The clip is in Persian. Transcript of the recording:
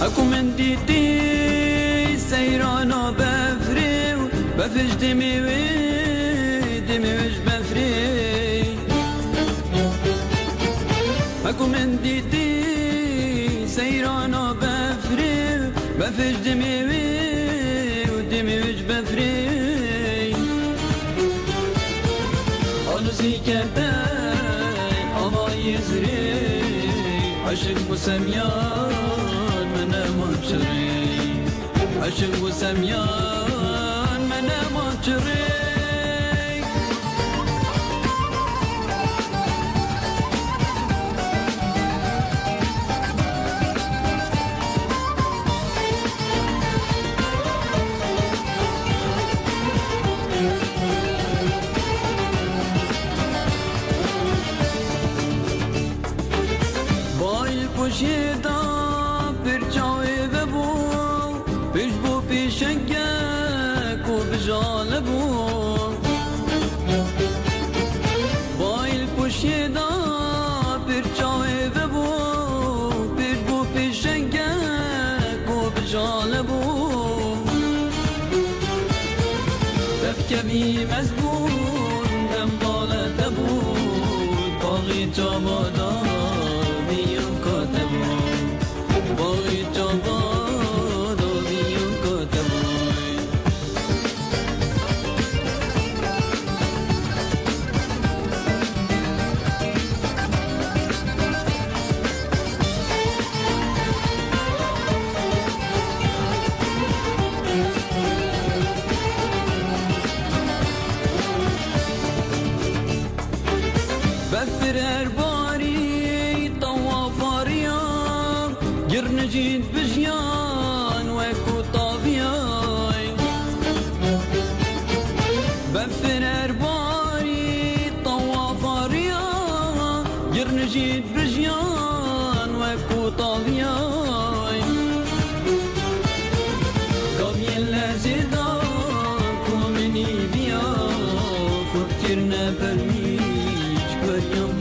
اكو من ديتي سيرانا بفري بفش دمي وش بفري اكو من ديتي سيرانا بفري بفش دمي وش بفري آلوزي كرداي اما يزري عشق مسميان من مجري عشق مسميان من مجري پوشیدا پرچاوی ببو پیش بو پیشنگه کو بجال بو بایل پوشیدا پرچاوی ببو پیش بو پیشنگه کو بجال بو بفکمی مزبون دنباله تبود باقی جامادا بفر ارباري طوافاريا جرنجيد بجيان وكو طابياي بفر ارباري طوافاريا جرنجيد بجيان وكو طابياي قابي اللازيدا كومني بيا فكرنا برمي But you